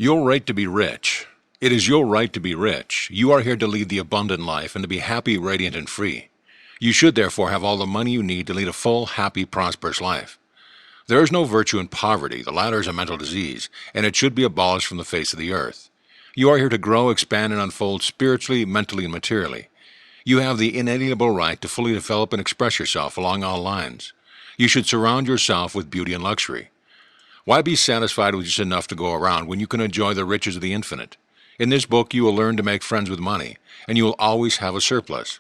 Your right to be rich. It is your right to be rich. You are here to lead the abundant life and to be happy, radiant, and free. You should therefore have all the money you need to lead a full, happy, prosperous life. There is no virtue in poverty. The latter is a mental disease, and it should be abolished from the face of the earth. You are here to grow, expand, and unfold spiritually, mentally, and materially. You have the inalienable right to fully develop and express yourself along all lines. You should surround yourself with beauty and luxury. Why be satisfied with just enough to go around when you can enjoy the riches of the infinite? In this book, you will learn to make friends with money, and you will always have a surplus.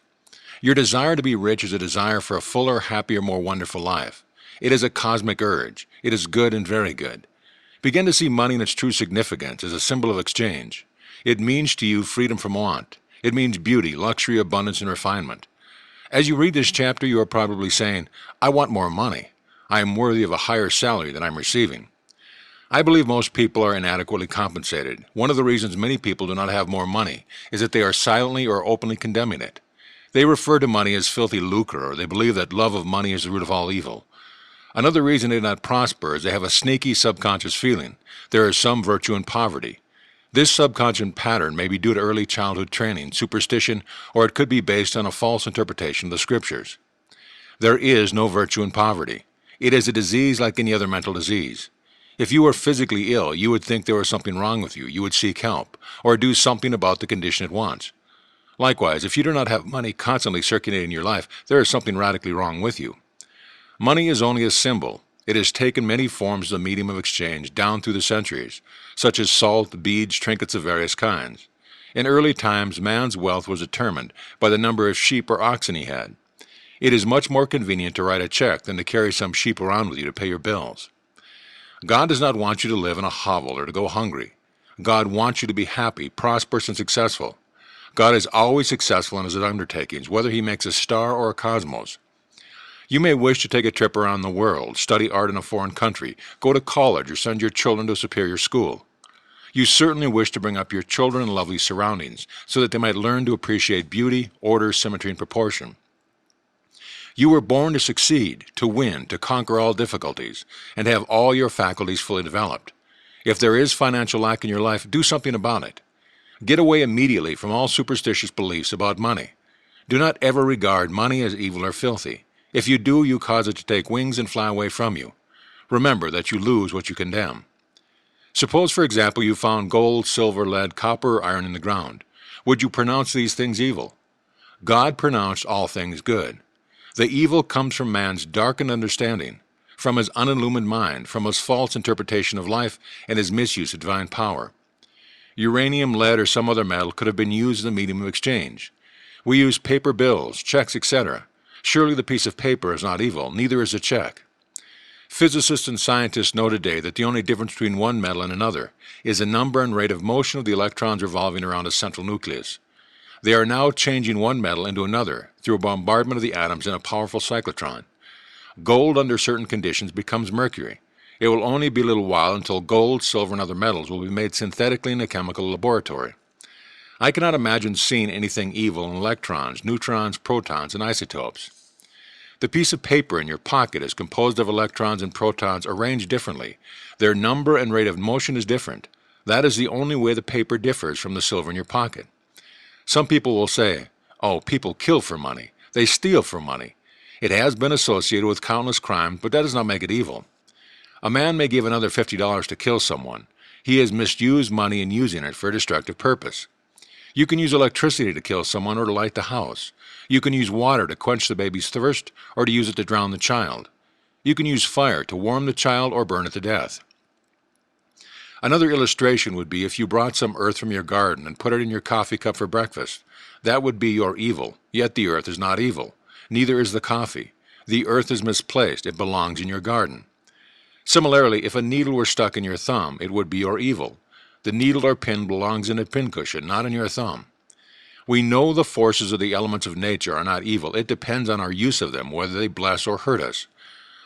Your desire to be rich is a desire for a fuller, happier, more wonderful life. It is a cosmic urge. It is good and very good. Begin to see money in its true significance as a symbol of exchange. It means to you freedom from want. It means beauty, luxury, abundance, and refinement. As you read this chapter, you are probably saying, I want more money. I am worthy of a higher salary than I'm receiving. I believe most people are inadequately compensated. One of the reasons many people do not have more money is that they are silently or openly condemning it. They refer to money as filthy lucre, or they believe that love of money is the root of all evil. Another reason they do not prosper is they have a sneaky subconscious feeling there is some virtue in poverty. This subconscious pattern may be due to early childhood training, superstition, or it could be based on a false interpretation of the scriptures. There is no virtue in poverty. It is a disease like any other mental disease. If you were physically ill, you would think there was something wrong with you. You would seek help, or do something about the condition at once. Likewise, if you do not have money constantly circulating in your life, there is something radically wrong with you. Money is only a symbol. It has taken many forms as a medium of exchange down through the centuries, such as salt, beads, trinkets of various kinds. In early times, man's wealth was determined by the number of sheep or oxen he had. It is much more convenient to write a check than to carry some sheep around with you to pay your bills. God does not want you to live in a hovel or to go hungry. God wants you to be happy, prosperous, and successful. God is always successful in his undertakings, whether he makes a star or a cosmos. You may wish to take a trip around the world, study art in a foreign country, go to college, or send your children to a superior school. You certainly wish to bring up your children in lovely surroundings, so that they might learn to appreciate beauty, order, symmetry, and proportion. You were born to succeed, to win, to conquer all difficulties, and have all your faculties fully developed. If there is financial lack in your life, do something about it. Get away immediately from all superstitious beliefs about money. Do not ever regard money as evil or filthy. If you do, you cause it to take wings and fly away from you. Remember that you lose what you condemn. Suppose, for example, you found gold, silver, lead, copper, or iron in the ground. Would you pronounce these things evil? God pronounced all things good. The evil comes from man's darkened understanding, from his unillumined mind, from his false interpretation of life, and his misuse of divine power. Uranium, lead, or some other metal could have been used as a medium of exchange. We use paper bills, checks, etc. Surely the piece of paper is not evil, neither is a check. Physicists and scientists know today that the only difference between one metal and another is the number and rate of motion of the electrons revolving around a central nucleus. They are now changing one metal into another through a bombardment of the atoms in a powerful cyclotron. Gold, under certain conditions, becomes mercury. It will only be a little while until gold, silver, and other metals will be made synthetically in a chemical laboratory. I cannot imagine seeing anything evil in electrons, neutrons, protons, and isotopes. The piece of paper in your pocket is composed of electrons and protons arranged differently. Their number and rate of motion is different. That is the only way the paper differs from the silver in your pocket. Some people will say, oh, people kill for money. They steal for money. It has been associated with countless crimes, but that does not make it evil. A man may give another $50 to kill someone. He has misused money in using it for a destructive purpose. You can use electricity to kill someone or to light the house. You can use water to quench the baby's thirst or to use it to drown the child. You can use fire to warm the child or burn it to death. Another illustration would be if you brought some earth from your garden and put it in your coffee cup for breakfast. That would be your evil, yet the earth is not evil. Neither is the coffee. The earth is misplaced. It belongs in your garden. Similarly, if a needle were stuck in your thumb, it would be your evil. The needle or pin belongs in a pincushion, not in your thumb. We know the forces of the elements of nature are not evil. It depends on our use of them, whether they bless or hurt us.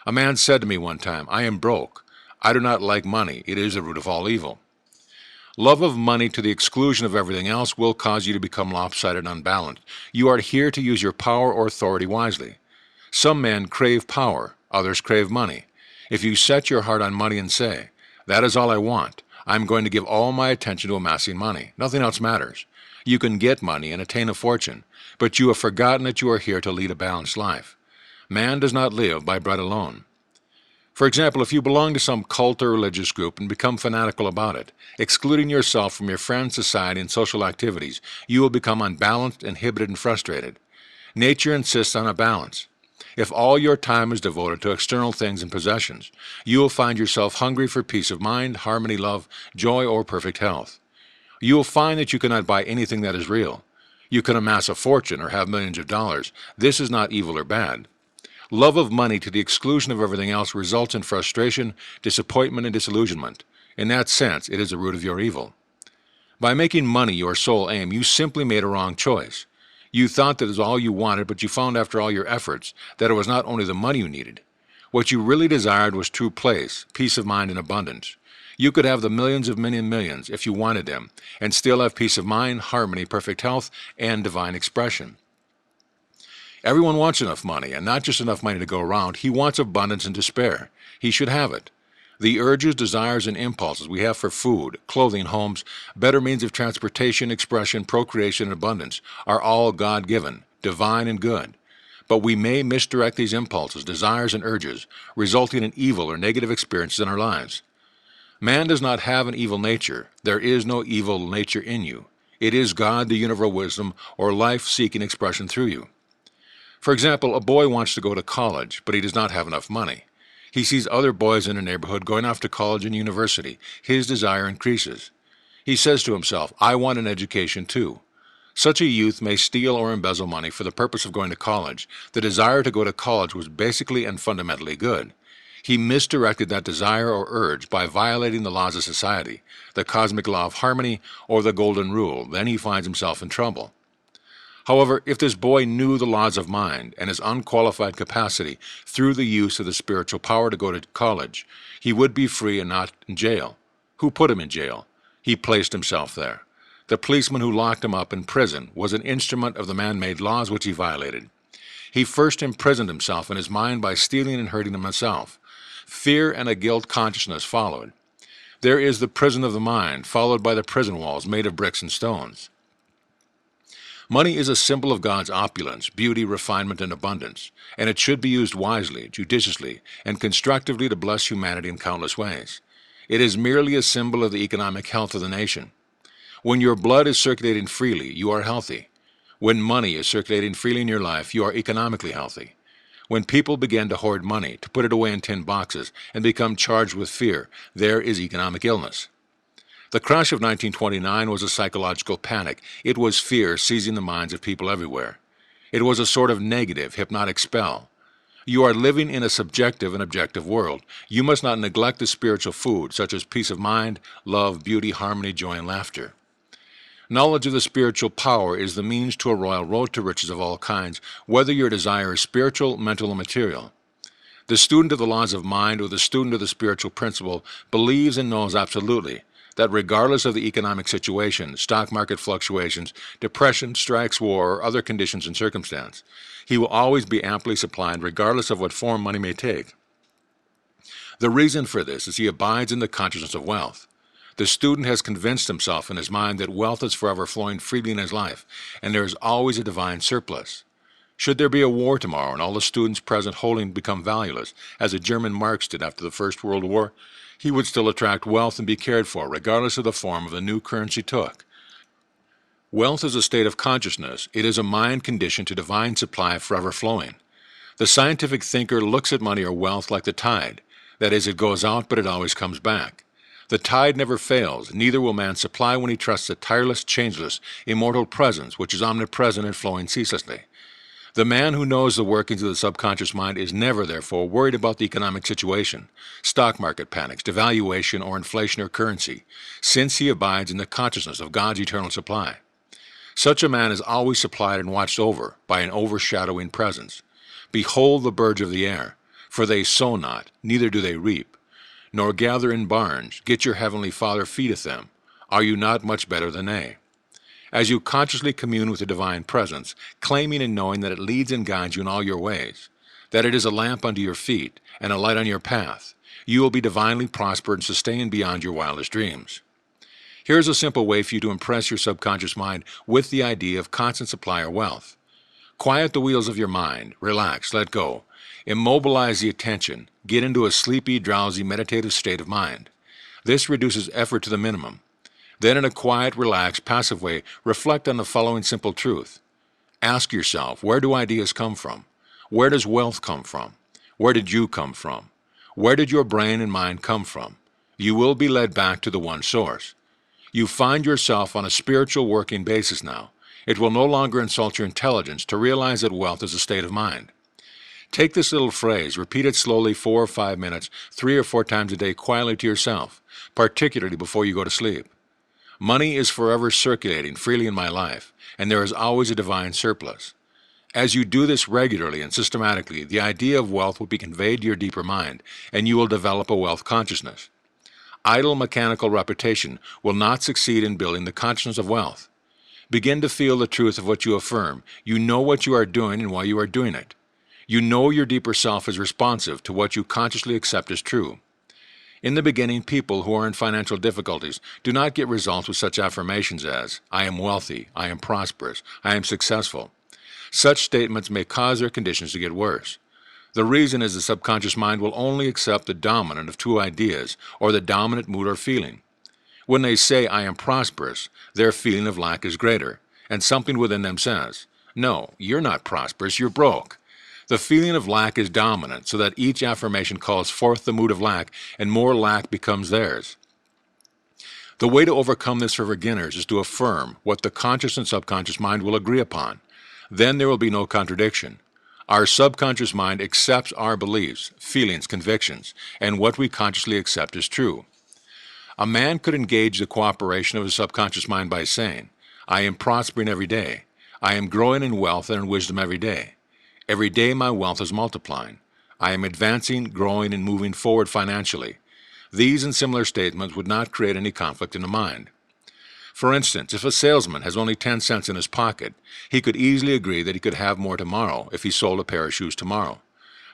A man said to me one time, I am broke. I do not like money. It is the root of all evil. Love of money to the exclusion of everything else will cause you to become lopsided and unbalanced. You are here to use your power or authority wisely. Some men crave power, others crave money. If you set your heart on money and say, that is all I want, I'm going to give all my attention to amassing money. Nothing else matters. You can get money and attain a fortune, but you have forgotten that you are here to lead a balanced life. Man does not live by bread alone. For example, if you belong to some cult or religious group and become fanatical about it, excluding yourself from your friends, society, and social activities, you will become unbalanced, inhibited, and frustrated. Nature insists on a balance. If all your time is devoted to external things and possessions, you will find yourself hungry for peace of mind, harmony, love, joy, or perfect health. You will find that you cannot buy anything that is real. You can amass a fortune or have millions of dollars. This is not evil or bad. Love of money to the exclusion of everything else results in frustration, disappointment, and disillusionment. In that sense, it is the root of your evil. By making money your sole aim, you simply made a wrong choice. You thought that it was all you wanted, but you found after all your efforts that it was not only the money you needed. What you really desired was true place, peace of mind, and abundance. You could have the millions of millions if you wanted them, and still have peace of mind, harmony, perfect health, and divine expression. Everyone wants enough money, and not just enough money to go around. He wants abundance and to spare. He should have it. The urges, desires, and impulses we have for food, clothing, homes, better means of transportation, expression, procreation, and abundance are all God-given, divine, and good. But we may misdirect these impulses, desires, and urges, resulting in evil or negative experiences in our lives. Man does not have an evil nature. There is no evil nature in you. It is God, the universal wisdom, or life-seeking expression through you. For example, a boy wants to go to college, but he does not have enough money. He sees other boys in the neighborhood going off to college and university. His desire increases. He says to himself, I want an education too. Such a youth may steal or embezzle money for the purpose of going to college. The desire to go to college was basically and fundamentally good. He misdirected that desire or urge by violating the laws of society, the cosmic law of harmony, or the golden rule. Then he finds himself in trouble. However, if this boy knew the laws of mind and his unqualified capacity through the use of the spiritual power to go to college, he would be free and not in jail. Who put him in jail? He placed himself there. The policeman who locked him up in prison was an instrument of the man-made laws which he violated. He first imprisoned himself in his mind by stealing and hurting himself. Fear and a guilt consciousness followed. There is the prison of the mind, followed by the prison walls made of bricks and stones. Money is a symbol of God's opulence, beauty, refinement, and abundance, and it should be used wisely, judiciously, and constructively to bless humanity in countless ways. It is merely a symbol of the economic health of the nation. When your blood is circulating freely, you are healthy. When money is circulating freely in your life, you are economically healthy. When people begin to hoard money, to put it away in tin boxes, and become charged with fear, there is economic illness. The crash of 1929 was a psychological panic. It was fear seizing the minds of people everywhere. It was a sort of negative, hypnotic spell. You are living in a subjective and objective world. You must not neglect the spiritual food, such as peace of mind, love, beauty, harmony, joy, and laughter. Knowledge of the spiritual power is the means to a royal road to riches of all kinds, whether your desire is spiritual, mental, or material. The student of the laws of mind or the student of the spiritual principle believes and knows absolutely that regardless of the economic situation, stock market fluctuations, depression, strikes, war, or other conditions and circumstance, he will always be amply supplied regardless of what form money may take. The reason for this is he abides in the consciousness of wealth. The student has convinced himself in his mind that wealth is forever flowing freely in his life, and there is always a divine surplus. Should there be a war tomorrow and all the students present holding become valueless, as the German marks did after the First World War, he would still attract wealth and be cared for, regardless of the form of the new currency took. Wealth is a state of consciousness. It is a mind conditioned to divine supply forever flowing. The scientific thinker looks at money or wealth like the tide. That is, it goes out, but it always comes back. The tide never fails, neither will man supply when he trusts a tireless, changeless, immortal presence which is omnipresent and flowing ceaselessly. The man who knows the workings of the subconscious mind is never, therefore, worried about the economic situation, stock market panics, devaluation, or inflation or currency, since he abides in the consciousness of God's eternal supply. Such a man is always supplied and watched over by an overshadowing presence. Behold the birds of the air, for they sow not, neither do they reap, nor gather in barns, yet your heavenly Father feedeth them. Are you not much better than they? As you consciously commune with the divine presence, claiming and knowing that it leads and guides you in all your ways, that it is a lamp unto your feet and a light on your path, You will be divinely prospered and sustained beyond your wildest dreams. Here's a simple way for you to impress your subconscious mind with the idea of constant supply or wealth. Quiet the wheels of your mind, relax, let go, immobilize the attention, get into a sleepy, drowsy, meditative state of mind. This reduces effort to the minimum. Then in a quiet, relaxed, passive way, reflect on the following simple truth. Ask yourself, where do ideas come from? Where does wealth come from? Where did you come from? Where did your brain and mind come from? You will be led back to the one source. You find yourself on a spiritual working basis now. It will no longer insult your intelligence to realize that wealth is a state of mind. Take this little phrase, repeat it slowly 4 or 5 minutes, 3 or 4 times a day quietly to yourself, particularly before you go to sleep. Money is forever circulating freely in my life, and there is always a divine surplus. As you do this regularly and systematically, the idea of wealth will be conveyed to your deeper mind, and you will develop a wealth consciousness. Idle mechanical repetition will not succeed in building the consciousness of wealth. Begin to feel the truth of what you affirm. You know what you are doing and why you are doing it. You know your deeper self is responsive to what you consciously accept as true. In the beginning, people who are in financial difficulties do not get results with such affirmations as, I am wealthy, I am prosperous, I am successful. Such statements may cause their conditions to get worse. The reason is the subconscious mind will only accept the dominant of two ideas or the dominant mood or feeling. When they say, I am prosperous, their feeling of lack is greater, and something within them says, no, you're not prosperous, you're broke. The feeling of lack is dominant, so that each affirmation calls forth the mood of lack, and more lack becomes theirs. The way to overcome this for beginners is to affirm what the conscious and subconscious mind will agree upon. Then there will be no contradiction. Our subconscious mind accepts our beliefs, feelings, convictions, and what we consciously accept is true. A man could engage the cooperation of his subconscious mind by saying, I am prospering every day. I am growing in wealth and in wisdom every day. Every day my wealth is multiplying. I am advancing, growing, and moving forward financially. These and similar statements would not create any conflict in the mind. For instance, if a salesman has only 10 cents in his pocket, he could easily agree that he could have more tomorrow if he sold a pair of shoes tomorrow.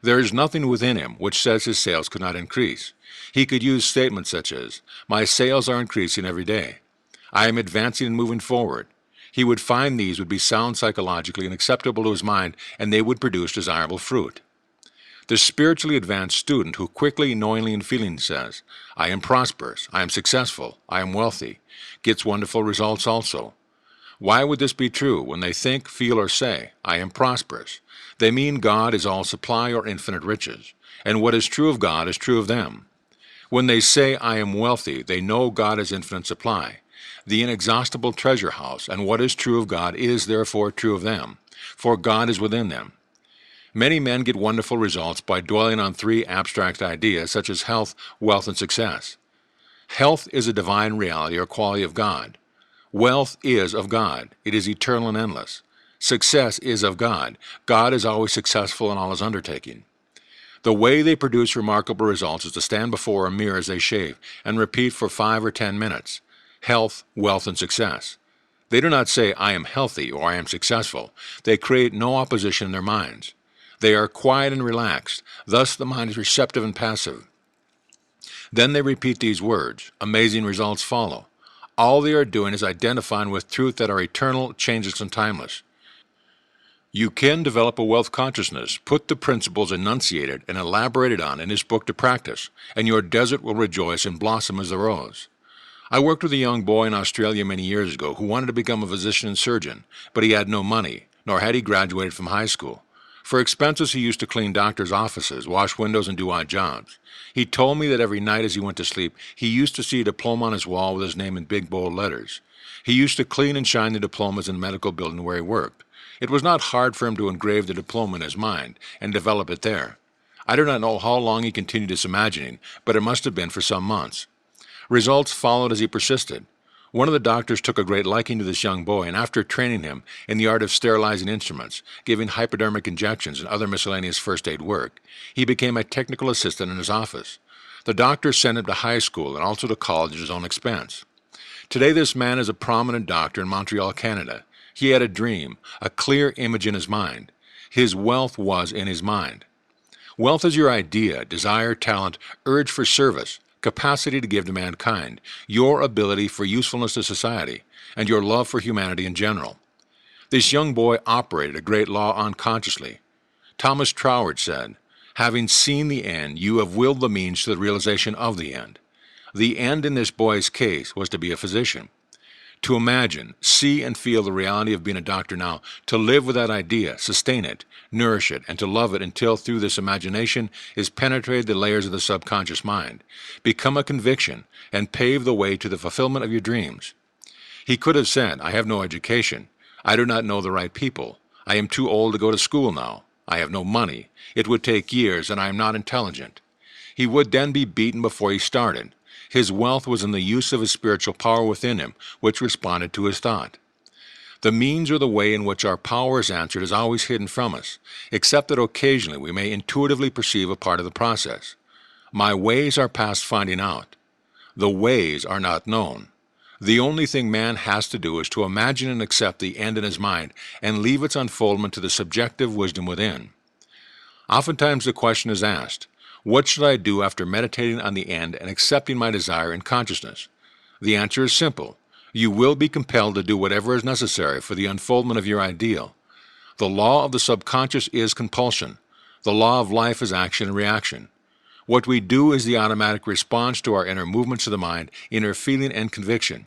There is nothing within him which says his sales could not increase. He could use statements such as, my sales are increasing every day. I am advancing and moving forward. He would find these would be sound psychologically and acceptable to his mind, and they would produce desirable fruit. The spiritually advanced student who quickly, knowingly, and feelingly says, I am prosperous, I am successful, I am wealthy, gets wonderful results also. Why would this be true when they think, feel, or say, I am prosperous? They mean God is all supply or infinite riches, and what is true of God is true of them. When they say, I am wealthy, they know God is infinite supply, the inexhaustible treasure house, and what is true of God is therefore true of them, for God is within them. Many men get wonderful results by dwelling on 3 abstract ideas such as health, wealth, and success. Health is a divine reality or quality of God. Wealth is of God. It is eternal and endless. Success is of God. God is always successful in all his undertaking. The way they produce remarkable results is to stand before a mirror as they shave and repeat for 5 or 10 minutes. Health, wealth, and success. They do not say, I am healthy or I am successful. They create no opposition in their minds. They are quiet and relaxed, thus the mind is receptive and passive. Then they repeat these words. Amazing results follow. All they are doing is identifying with truth that are eternal, changeless, and timeless. You can develop a wealth consciousness, put the principles enunciated and elaborated on in this book to practice, and your desert will rejoice and blossom as the rose. I worked with a young boy in Australia many years ago who wanted to become a physician and surgeon, but he had no money, nor had he graduated from high school. For expenses, he used to clean doctors' offices, wash windows, and do odd jobs. He told me that every night as he went to sleep, he used to see a diploma on his wall with his name in big, bold letters. He used to clean and shine the diplomas in the medical building where he worked. It was not hard for him to engrave the diploma in his mind and develop it there. I do not know how long he continued this imagining, but it must have been for some months. Results followed as he persisted. One of the doctors took a great liking to this young boy, and after training him in the art of sterilizing instruments, giving hypodermic injections, and other miscellaneous first aid work, he became a technical assistant in his office. The doctor sent him to high school and also to college at his own expense. Today this man is a prominent doctor in Montreal, Canada. He had a dream, a clear image in his mind. His wealth was in his mind. Wealth is your idea, desire, talent, urge for service, capacity to give to mankind, your ability for usefulness to society, and your love for humanity in general. This young boy operated a great law unconsciously. Thomas Troward said, "Having seen the end, you have willed the means to the realization of the end." The end in this boy's case was to be a physician. To imagine, see, and feel the reality of being a doctor now, to live with that idea, sustain it, nourish it, and to love it until through this imagination is penetrated the layers of the subconscious mind, become a conviction, and pave the way to the fulfillment of your dreams. He could have said, "I have no education. I do not know the right people. I am too old to go to school now. I have no money. It would take years, and I am not intelligent." He would then be beaten before he started. His wealth was in the use of his spiritual power within him, which responded to his thought. The means or the way in which our power is answered is always hidden from us, except that occasionally we may intuitively perceive a part of the process. My ways are past finding out. The ways are not known. The only thing man has to do is to imagine and accept the end in his mind and leave its unfoldment to the subjective wisdom within. Oftentimes the question is asked, what should I do after meditating on the end and accepting my desire in consciousness? The answer is simple. You will be compelled to do whatever is necessary for the unfoldment of your ideal. The law of the subconscious is compulsion. The law of life is action and reaction. What we do is the automatic response to our inner movements of the mind, inner feeling and conviction.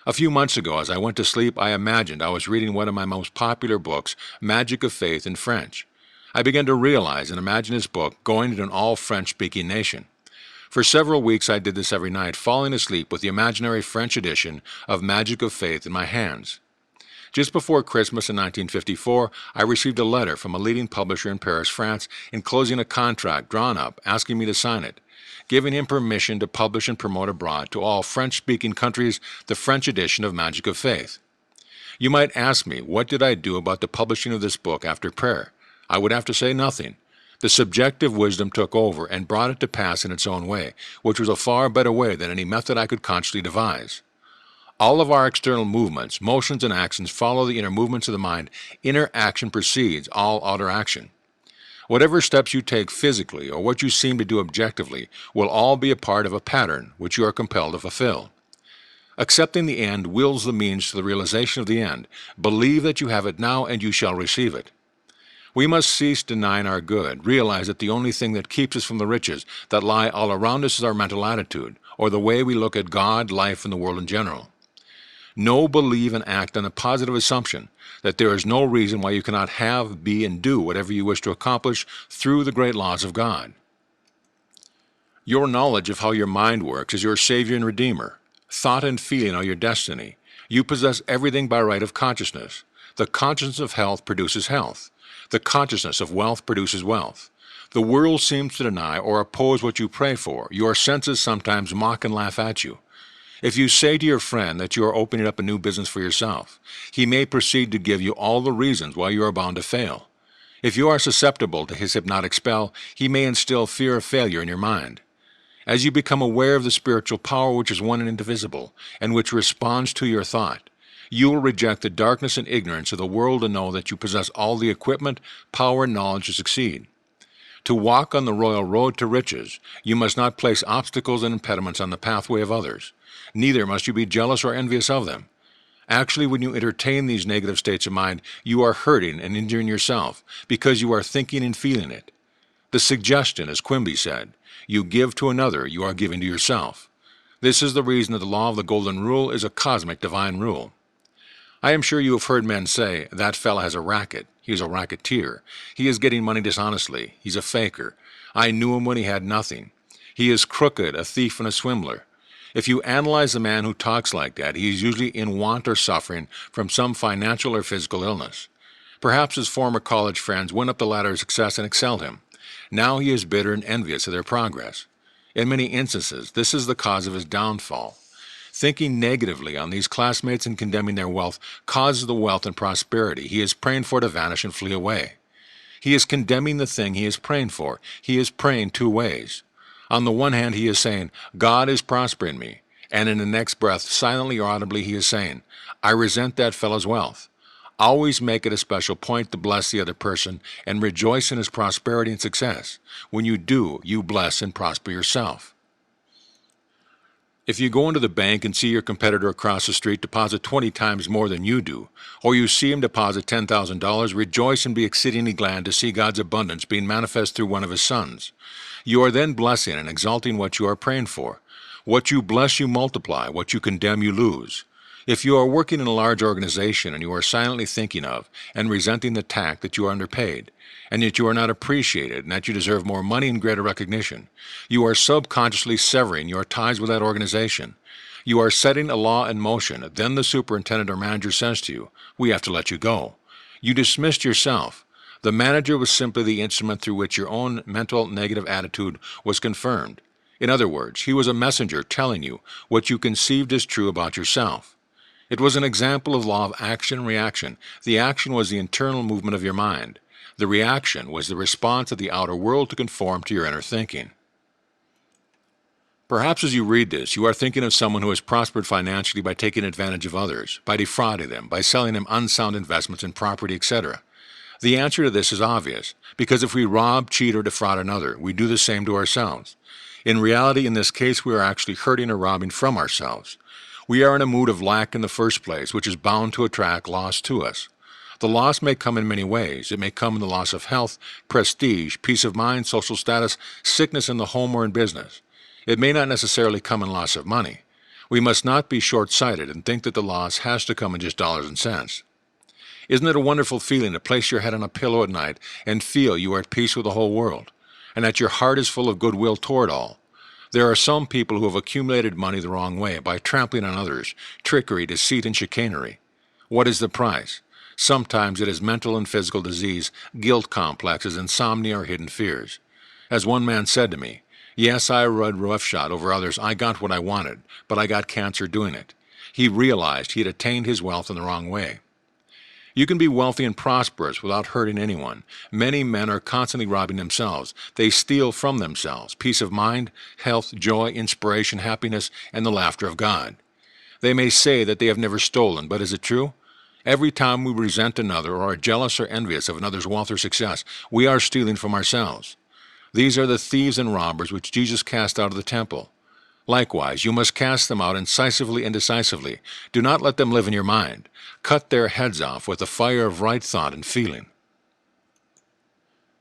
A few months ago, as I went to sleep, I imagined I was reading one of my most popular books, Magic of Faith, in French. I began to realize and imagine this book going into an all-French-speaking nation. For several weeks I did this every night, falling asleep with the imaginary French edition of Magic of Faith in my hands. Just before Christmas in 1954, I received a letter from a leading publisher in Paris, France, enclosing a contract drawn up, asking me to sign it, giving him permission to publish and promote abroad to all French-speaking countries the French edition of Magic of Faith. You might ask me, what did I do about the publishing of this book after prayer? I would have to say nothing. The subjective wisdom took over and brought it to pass in its own way, which was a far better way than any method I could consciously devise. All of our external movements, motions, and actions follow the inner movements of the mind. Inner action precedes all outer action. Whatever steps you take physically or what you seem to do objectively will all be a part of a pattern which you are compelled to fulfill. Accepting the end wills the means to the realization of the end. Believe that you have it now and you shall receive it. We must cease denying our good, realize that the only thing that keeps us from the riches that lie all around us is our mental attitude, or the way we look at God, life, and the world in general. Know, believe, and act on a positive assumption that there is no reason why you cannot have, be, and do whatever you wish to accomplish through the great laws of God. Your knowledge of how your mind works is your Savior and Redeemer. Thought and feeling are your destiny. You possess everything by right of consciousness. The consciousness of health produces health. The consciousness of wealth produces wealth. The world seems to deny or oppose what you pray for. Your senses sometimes mock and laugh at you. If you say to your friend that you are opening up a new business for yourself, he may proceed to give you all the reasons why you are bound to fail. If you are susceptible to his hypnotic spell, he may instill fear of failure in your mind. As you become aware of the spiritual power which is one and indivisible, and which responds to your thought, you will reject the darkness and ignorance of the world and know that you possess all the equipment, power, and knowledge to succeed. To walk on the royal road to riches, you must not place obstacles and impediments on the pathway of others. Neither must you be jealous or envious of them. Actually, when you entertain these negative states of mind, you are hurting and injuring yourself because you are thinking and feeling it. The suggestion, as Quimby said, you give to another, you are giving to yourself. This is the reason that the law of the golden rule is a cosmic divine rule. I am sure you have heard men say, that fella has a racket. He is a racketeer. He is getting money dishonestly. He's a faker. I knew him when he had nothing. He is crooked, a thief, and a swindler. If you analyze a man who talks like that, he is usually in want or suffering from some financial or physical illness. Perhaps his former college friends went up the ladder of success and excelled him. Now he is bitter and envious of their progress. In many instances, this is the cause of his downfall. Thinking negatively on these classmates and condemning their wealth causes the wealth and prosperity he is praying for to vanish and flee away. He is condemning the thing he is praying for. He is praying two ways. On the one hand, he is saying, God is prospering me. And in the next breath, silently or audibly, he is saying, I resent that fellow's wealth. Always make it a special point to bless the other person and rejoice in his prosperity and success. When you do, you bless and prosper yourself. If you go into the bank and see your competitor across the street deposit 20 times more than you do, or you see him deposit $10,000, rejoice and be exceedingly glad to see God's abundance being manifest through one of his sons. You are then blessing and exalting what you are praying for. What you bless, you multiply. What you condemn, you lose. If you are working in a large organization and you are silently thinking of and resenting the fact that you are underpaid, and that you are not appreciated and that you deserve more money and greater recognition, you are subconsciously severing your ties with that organization. You are setting a law in motion. Then the superintendent or manager says to you, "We have to let you go." You dismissed yourself. The manager was simply the instrument through which your own mental negative attitude was confirmed. In other words, he was a messenger telling you what you conceived as true about yourself. It was an example of law of action and reaction. The action was the internal movement of your mind. The reaction was the response of the outer world to conform to your inner thinking. Perhaps as you read this, you are thinking of someone who has prospered financially by taking advantage of others, by defrauding them, by selling them unsound investments in property, etc. The answer to this is obvious, because if we rob, cheat, or defraud another, we do the same to ourselves. In reality, in this case, we are actually hurting or robbing from ourselves. We are in a mood of lack in the first place, which is bound to attract loss to us. The loss may come in many ways. It may come in the loss of health, prestige, peace of mind, social status, sickness in the home or in business. It may not necessarily come in loss of money. We must not be short-sighted and think that the loss has to come in just dollars and cents. Isn't it a wonderful feeling to place your head on a pillow at night and feel you are at peace with the whole world, and that your heart is full of goodwill toward all? There are some people who have accumulated money the wrong way by trampling on others, trickery, deceit, and chicanery. What is the price? Sometimes it is mental and physical disease, guilt complexes, insomnia, or hidden fears. As one man said to me, "Yes, I rode roughshod over others. I got what I wanted, but I got cancer doing it." He realized he had attained his wealth in the wrong way. You can be wealthy and prosperous without hurting anyone. Many men are constantly robbing themselves. They steal from themselves peace of mind, health, joy, inspiration, happiness, and the laughter of God. They may say that they have never stolen, but is it true? Every time we resent another or are jealous or envious of another's wealth or success, we are stealing from ourselves. These are the thieves and robbers which Jesus cast out of the temple. Likewise, you must cast them out incisively and decisively. Do not let them live in your mind. Cut their heads off with the fire of right thought and feeling.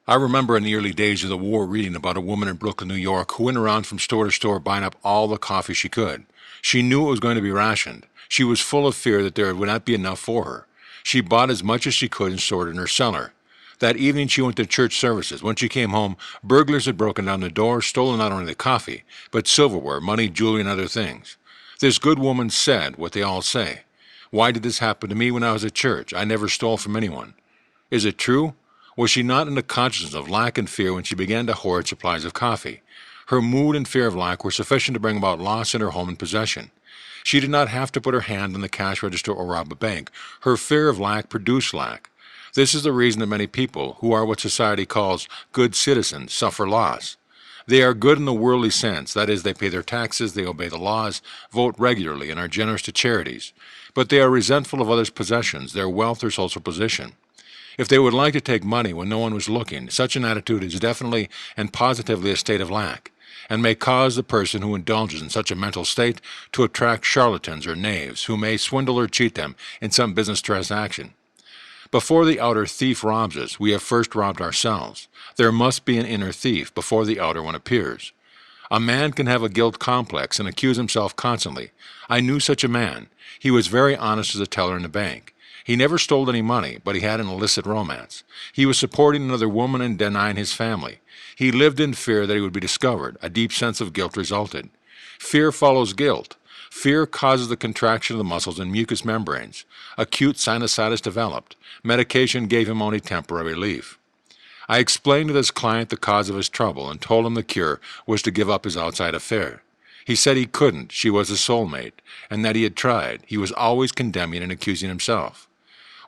I remember in the early days of the war reading about a woman in Brooklyn, New York, who went around from store to store buying up all the coffee she could. She knew it was going to be rationed. She was full of fear that there would not be enough for her. She bought as much as she could and stored it in her cellar. That evening she went to church services. When she came home, burglars had broken down the door, stolen not only the coffee, but silverware, money, jewelry, and other things. This good woman said what they all say. "Why did this happen to me when I was at church? I never stole from anyone." Is it true? Was she not in the consciousness of lack and fear when she began to hoard supplies of coffee? Her mood and fear of lack were sufficient to bring about loss in her home and possession. She did not have to put her hand on the cash register or rob a bank. Her fear of lack produced lack. This is the reason that many people, who are what society calls good citizens, suffer loss. They are good in the worldly sense, that is, they pay their taxes, they obey the laws, vote regularly, and are generous to charities. But they are resentful of others' possessions, their wealth or social position. If they would like to take money when no one was looking, such an attitude is definitely and positively a state of lack, and may cause the person who indulges in such a mental state to attract charlatans or knaves, who may swindle or cheat them in some business transaction. Before the outer thief robs us, we have first robbed ourselves. There must be an inner thief before the outer one appears. A man can have a guilt complex and accuse himself constantly. I knew such a man. He was very honest as a teller in the bank. He never stole any money, but he had an illicit romance. He was supporting another woman and denying his family. He lived in fear that he would be discovered. A deep sense of guilt resulted. Fear follows guilt. Fear causes the contraction of the muscles and mucous membranes. Acute sinusitis developed. Medication gave him only temporary relief. I explained to this client the cause of his trouble and told him the cure was to give up his outside affair. He said he couldn't. She was his soulmate, and that he had tried. He was always condemning and accusing himself.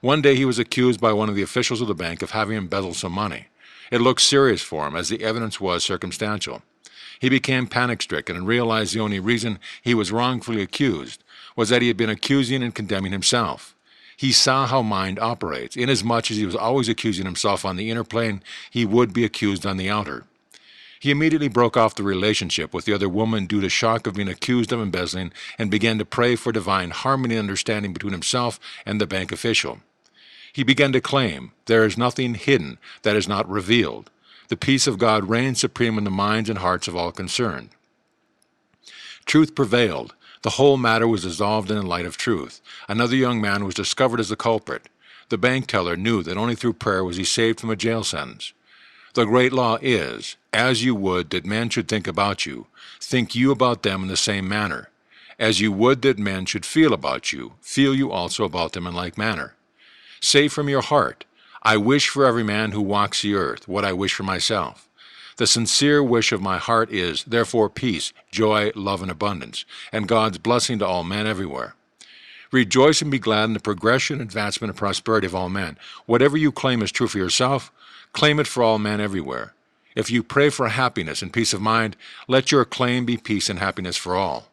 One day he was accused by one of the officials of the bank of having embezzled some money. It looked serious for him, as the evidence was circumstantial. He became panic-stricken and realized the only reason he was wrongfully accused was that he had been accusing and condemning himself. He saw how mind operates. Inasmuch as he was always accusing himself on the inner plane, he would be accused on the outer. He immediately broke off the relationship with the other woman due to shock of being accused of embezzling and began to pray for divine harmony and understanding between himself and the bank official. He began to claim, "There is nothing hidden that is not revealed." The peace of God reigned supreme in the minds and hearts of all concerned. Truth prevailed. The whole matter was dissolved in the light of truth. Another young man was discovered as the culprit. The bank teller knew that only through prayer was he saved from a jail sentence. The great law is, as you would that men should think about you, think you about them in the same manner. As you would that men should feel about you, feel you also about them in like manner. Say from your heart, "I wish for every man who walks the earth what I wish for myself." The sincere wish of my heart is, therefore, peace, joy, love, and abundance, and God's blessing to all men everywhere. Rejoice and be glad in the progression, advancement, and prosperity of all men. Whatever you claim is true for yourself, claim it for all men everywhere. If you pray for happiness and peace of mind, let your claim be peace and happiness for all.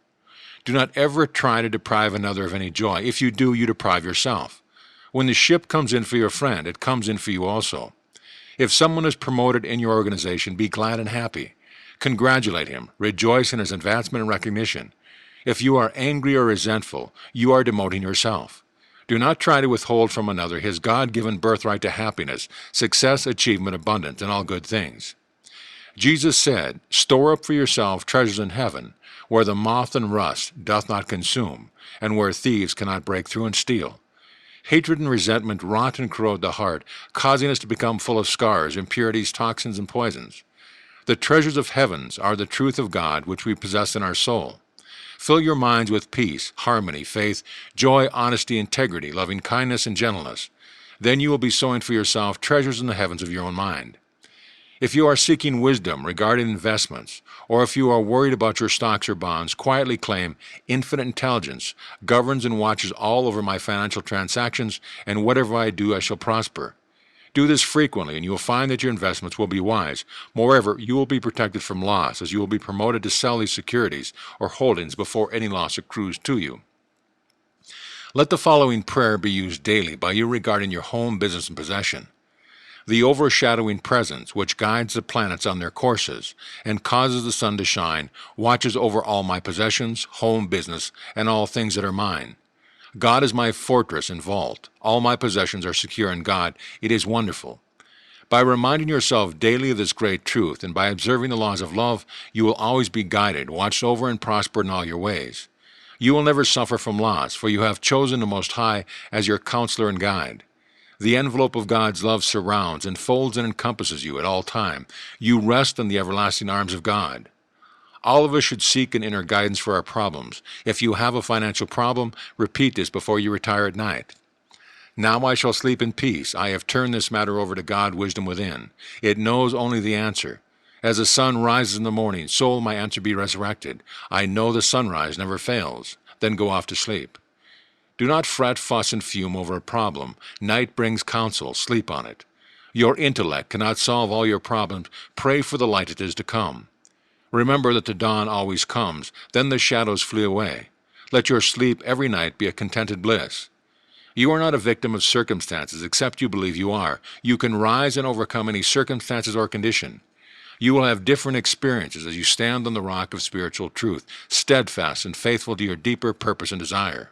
Do not ever try to deprive another of any joy. If you do, you deprive yourself. When the ship comes in for your friend, it comes in for you also. If someone is promoted in your organization, be glad and happy. Congratulate him. Rejoice in his advancement and recognition. If you are angry or resentful, you are demoting yourself. Do not try to withhold from another his God-given birthright to happiness, success, achievement, abundance, and all good things. Jesus said, "Store up for yourself treasures in heaven, where the moth and rust doth not consume, and where thieves cannot break through and steal." Hatred and resentment rot and corrode the heart, causing us to become full of scars, impurities, toxins, and poisons. The treasures of heavens are the truth of God which we possess in our soul. Fill your minds with peace, harmony, faith, joy, honesty, integrity, loving kindness, and gentleness. Then you will be sowing for yourself treasures in the heavens of your own mind. If you are seeking wisdom regarding investments, or if you are worried about your stocks or bonds, quietly claim, "Infinite intelligence governs and watches all over my financial transactions, and whatever I do, I shall prosper." Do this frequently, and you will find that your investments will be wise. Moreover, you will be protected from loss, as you will be promoted to sell these securities or holdings before any loss accrues to you. Let the following prayer be used daily by you regarding your home, business, and possession. The overshadowing presence, which guides the planets on their courses and causes the sun to shine, watches over all my possessions, home, business, and all things that are mine. God is my fortress and vault. All my possessions are secure in God. It is wonderful. By reminding yourself daily of this great truth and by observing the laws of love, you will always be guided, watched over, and prospered in all your ways. You will never suffer from loss, for you have chosen the Most High as your counselor and guide. The envelope of God's love surrounds, enfolds, and encompasses you at all time. You rest in the everlasting arms of God. All of us should seek an inner guidance for our problems. If you have a financial problem, repeat this before you retire at night. Now I shall sleep in peace. I have turned this matter over to God, wisdom within. It knows only the answer. As the sun rises in the morning, so will my answer be resurrected. I know the sunrise never fails. Then go off to sleep. Do not fret, fuss, and fume over a problem. Night brings counsel. Sleep on it. Your intellect cannot solve all your problems. Pray for the light that is to come. Remember that the dawn always comes. Then the shadows flee away. Let your sleep every night be a contented bliss. You are not a victim of circumstances, except you believe you are. You can rise and overcome any circumstances or condition. You will have different experiences as you stand on the rock of spiritual truth, steadfast and faithful to your deeper purpose and desire.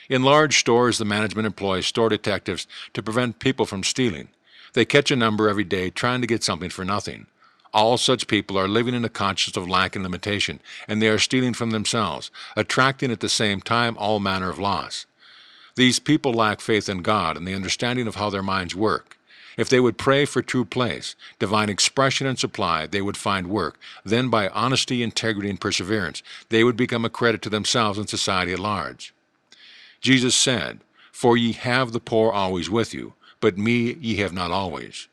In large stores, the management employs store detectives to prevent people from stealing. They catch a number every day trying to get something for nothing. All such people are living in a consciousness of lack and limitation, and they are stealing from themselves, attracting at the same time all manner of loss. These people lack faith in God and the understanding of how their minds work. If they would pray for true place, divine expression and supply, they would find work. Then by honesty, integrity, and perseverance, they would become a credit to themselves and society at large. Jesus said, "For ye have the poor always with you, but me ye have not always."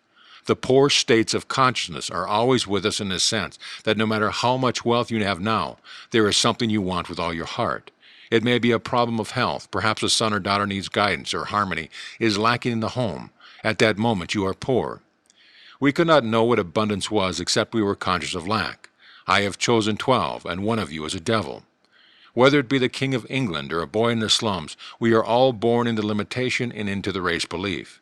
The poor states of consciousness are always with us in this sense, that no matter how much wealth you have now, there is something you want with all your heart. It may be a problem of health. Perhaps a son or daughter needs guidance or harmony, is lacking in the home. At that moment you are poor. We could not know what abundance was except we were conscious of lack. I have chosen 12, and one of you is a devil. Whether it be the King of England or a boy in the slums, we are all born into limitation and into the race belief.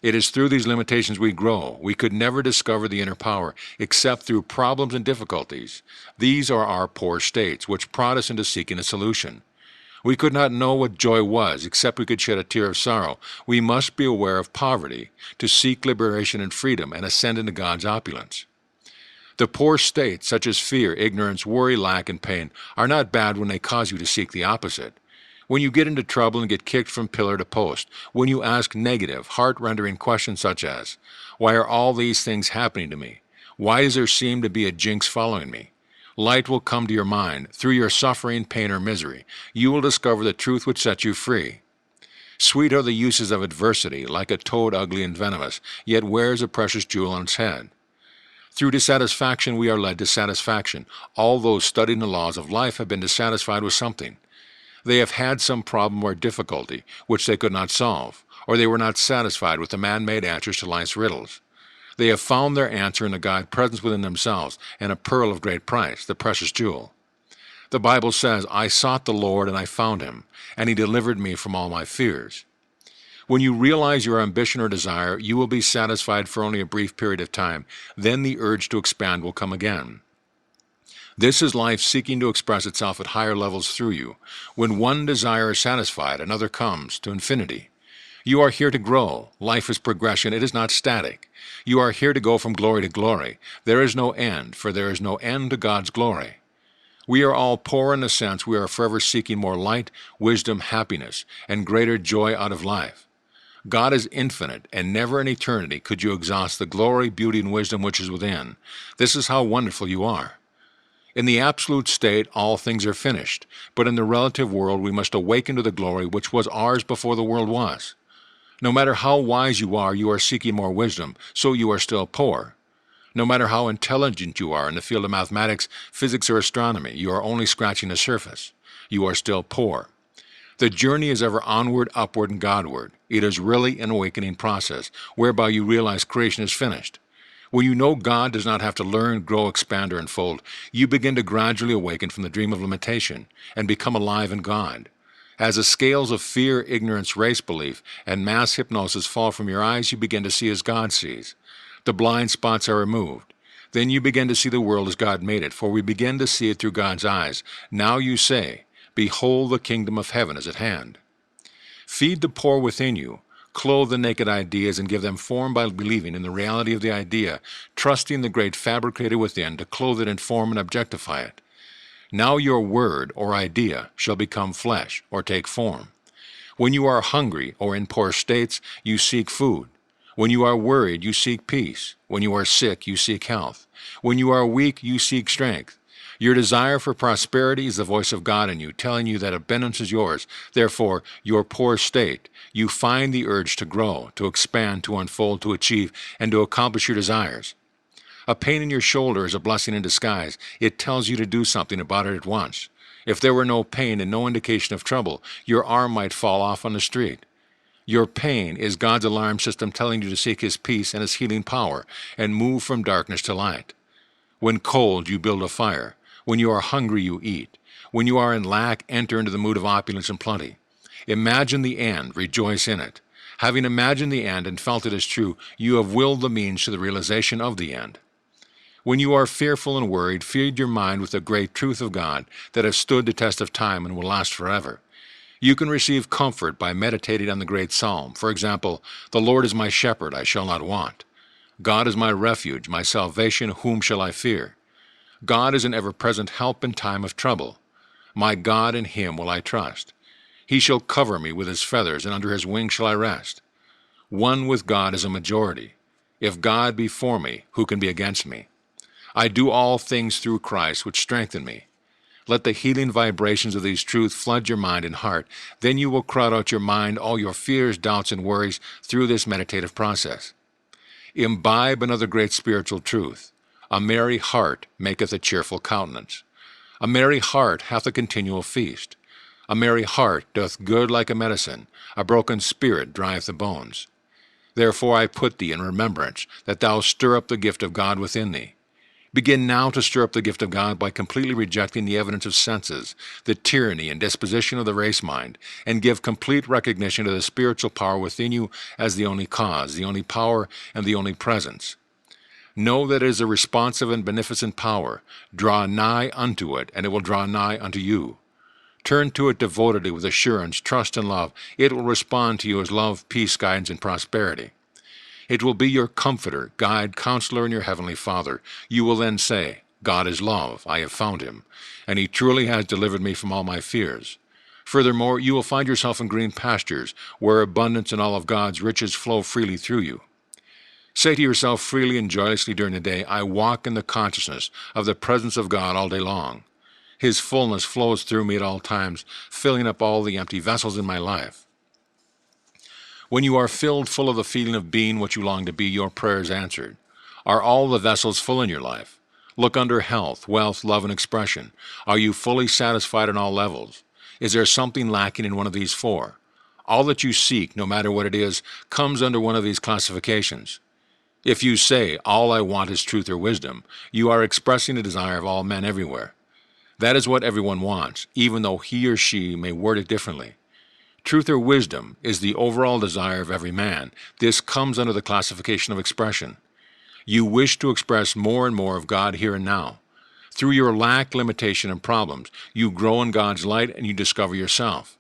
It is through these limitations we grow. We could never discover the inner power except through problems and difficulties. These are our poor states, which prod us into seeking a solution. We could not know what joy was except we could shed a tear of sorrow. We must be aware of poverty to seek liberation and freedom and ascend into God's opulence. The poor states, such as fear, ignorance, worry, lack, and pain, are not bad when they cause you to seek the opposite. When you get into trouble and get kicked from pillar to post, when you ask negative, heart-rendering questions such as, "Why are all these things happening to me? Why does there seem to be a jinx following me?" Light will come to your mind. Through your suffering, pain, or misery, you will discover the truth which sets you free. Sweet are the uses of adversity, like a toad ugly and venomous, yet wears a precious jewel on its head. Through dissatisfaction we are led to satisfaction. All those studying the laws of life have been dissatisfied with something. They have had some problem or difficulty which they could not solve, or they were not satisfied with the man-made answers to life's riddles. They have found their answer in the God present within themselves, and a pearl of great price, the precious jewel. The Bible says, "I sought the Lord, and I found him, and he delivered me from all my fears." When you realize your ambition or desire, you will be satisfied for only a brief period of time. Then the urge to expand will come again. This is life seeking to express itself at higher levels through you. When one desire is satisfied, another comes to infinity. You are here to grow. Life is progression. It is not static. You are here to go from glory to glory. There is no end, for there is no end to God's glory. We are all poor in the sense we are forever seeking more light, wisdom, happiness, and greater joy out of life. God is infinite, and never in eternity could you exhaust the glory, beauty, and wisdom which is within. This is how wonderful you are. In the absolute state, all things are finished, but in the relative world we must awaken to the glory which was ours before the world was. No matter how wise you are seeking more wisdom, so you are still poor. No matter how intelligent you are in the field of mathematics, physics, or astronomy, you are only scratching the surface. You are still poor. The journey is ever onward, upward, and Godward. It is really an awakening process, whereby you realize creation is finished. When you know God does not have to learn, grow, expand, or unfold, you begin to gradually awaken from the dream of limitation and become alive in God. As the scales of fear, ignorance, race belief, and mass hypnosis fall from your eyes, you begin to see as God sees. The blind spots are removed. Then you begin to see the world as God made it, for we begin to see it through God's eyes. Now you say, "Behold, the kingdom of heaven is at hand." Feed the poor within you. Clothe the naked ideas and give them form by believing in the reality of the idea, trusting the great fabricator within to clothe it in form and objectify it. Now your word or idea shall become flesh or take form. When you are hungry or in poor states, you seek food. When you are worried, you seek peace. When you are sick, you seek health. When you are weak, you seek strength. Your desire for prosperity is the voice of God in you, telling you that abundance is yours. Therefore, your poor state, you find the urge to grow, to expand, to unfold, to achieve, and to accomplish your desires. A pain in your shoulder is a blessing in disguise. It tells you to do something about it at once. If there were no pain and no indication of trouble, your arm might fall off on the street. Your pain is God's alarm system telling you to seek His peace and His healing power and move from darkness to light. When cold, you build a fire. When you are hungry, you eat. When you are in lack, enter into the mood of opulence and plenty. Imagine the end, rejoice in it. Having imagined the end and felt it as true, you have willed the means to the realization of the end. When you are fearful and worried, feed your mind with the great truth of God that has stood the test of time and will last forever. You can receive comfort by meditating on the great psalm. For example, "The Lord is my shepherd, I shall not want. God is my refuge, my salvation, whom shall I fear? God is an ever-present help in time of trouble. My God, in Him will I trust. He shall cover me with His feathers, and under His wings shall I rest." One with God is a majority. If God be for me, who can be against me? I do all things through Christ, which strengthen me. Let the healing vibrations of these truths flood your mind and heart. Then you will crowd out your mind all your fears, doubts, and worries through this meditative process. Imbibe another great spiritual truth. A merry heart maketh a cheerful countenance. A merry heart hath a continual feast. A merry heart doth good like a medicine. A broken spirit drieth the bones. Therefore I put thee in remembrance, that thou stir up the gift of God within thee. Begin now to stir up the gift of God by completely rejecting the evidence of senses, the tyranny and disposition of the race mind, and give complete recognition to the spiritual power within you as the only cause, the only power, and the only presence. Know that it is a responsive and beneficent power. Draw nigh unto it, and it will draw nigh unto you. Turn to it devotedly with assurance, trust, and love. It will respond to you as love, peace, guidance, and prosperity. It will be your comforter, guide, counselor, and your heavenly Father. You will then say, God is love, I have found him, and he truly has delivered me from all my fears. Furthermore, you will find yourself in green pastures, where abundance and all of God's riches flow freely through you. Say to yourself freely and joyously during the day, I walk in the consciousness of the presence of God all day long. His fullness flows through me at all times, filling up all the empty vessels in my life. When you are filled full of the feeling of being what you long to be, your prayer is answered. Are all the vessels full in your life? Look under health, wealth, love, and expression. Are you fully satisfied on all levels? Is there something lacking in one of these four? All that you seek, no matter what it is, comes under one of these classifications. If you say, all I want is truth or wisdom, you are expressing the desire of all men everywhere. That is what everyone wants, even though he or she may word it differently. Truth or wisdom is the overall desire of every man. This comes under the classification of expression. You wish to express more and more of God here and now. Through your lack, limitation, and problems, you grow in God's light and you discover yourself.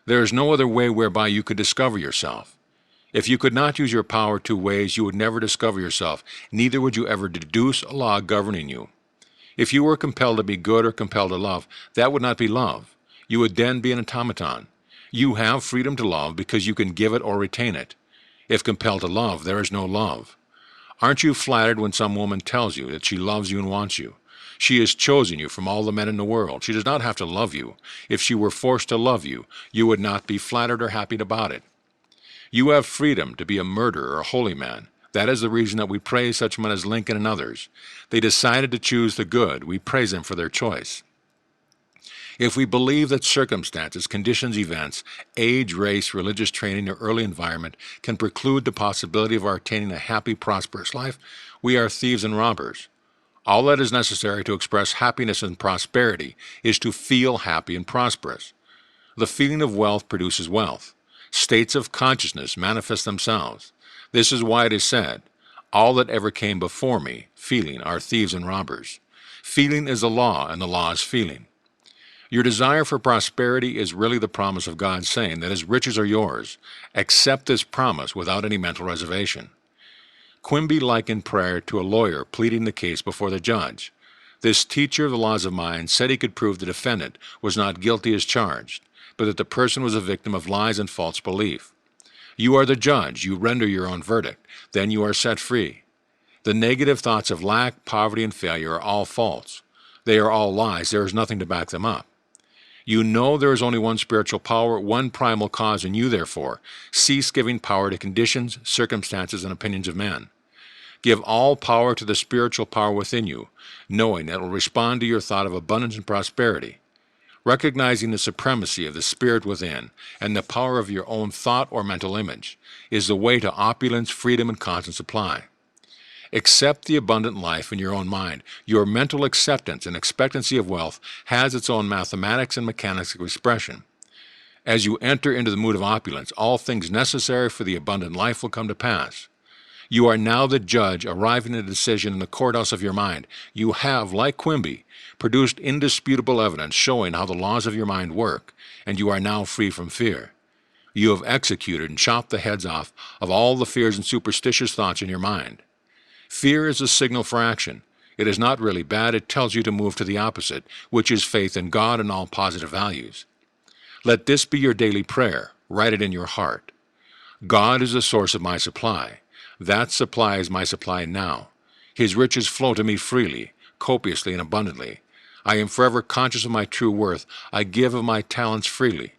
There is no other way whereby you could discover yourself. If you could not use your power two ways, you would never discover yourself. Neither would you ever deduce a law governing you. If you were compelled to be good or compelled to love, that would not be love. You would then be an automaton. You have freedom to love because you can give it or retain it. If compelled to love, there is no love. Aren't you flattered when some woman tells you that she loves you and wants you? She has chosen you from all the men in the world. She does not have to love you. If she were forced to love you, you would not be flattered or happy about it. You have freedom to be a murderer or a holy man. That is the reason that we praise such men as Lincoln and others. They decided to choose the good. We praise them for their choice. If we believe that circumstances, conditions, events, age, race, religious training, or early environment can preclude the possibility of our attaining a happy, prosperous life, we are thieves and robbers. All that is necessary to express happiness and prosperity is to feel happy and prosperous. The feeling of wealth produces wealth. States of consciousness manifest themselves. This is why it is said, all that ever came before me, feeling, are thieves and robbers. Feeling is the law, and the law is feeling. Your desire for prosperity is really the promise of God saying that his riches are yours. Accept this promise without any mental reservation. Quimby likened prayer to a lawyer pleading the case before the judge. This teacher of the laws of mind said he could prove the defendant was not guilty as charged, but that the person was a victim of lies and false belief. You are the judge. You render your own verdict. Then you are set free. The negative thoughts of lack, poverty, and failure are all false. They are all lies. There is nothing to back them up. You know there is only one spiritual power, one primal cause in you, therefore. Cease giving power to conditions, circumstances, and opinions of men. Give all power to the spiritual power within you, knowing that it will respond to your thought of abundance and prosperity. Recognizing the supremacy of the spirit within and the power of your own thought or mental image is the way to opulence, freedom, and constant supply. Accept the abundant life in your own mind. Your mental acceptance and expectancy of wealth has its own mathematics and mechanics of expression. As you enter into the mood of opulence, all things necessary for the abundant life will come to pass. You are now the judge, arriving at a decision in the courthouse of your mind. You have, like Quimby, produced indisputable evidence showing how the laws of your mind work, and you are now free from fear. You have executed and chopped the heads off of all the fears and superstitious thoughts in your mind. Fear is a signal for action. It is not really bad. It tells you to move to the opposite, which is faith in God and all positive values. Let this be your daily prayer. Write it in your heart. God is the source of my supply. That supply is my supply now. His riches flow to me freely, copiously, and abundantly. I am forever conscious of my true worth. I give of my talents freely.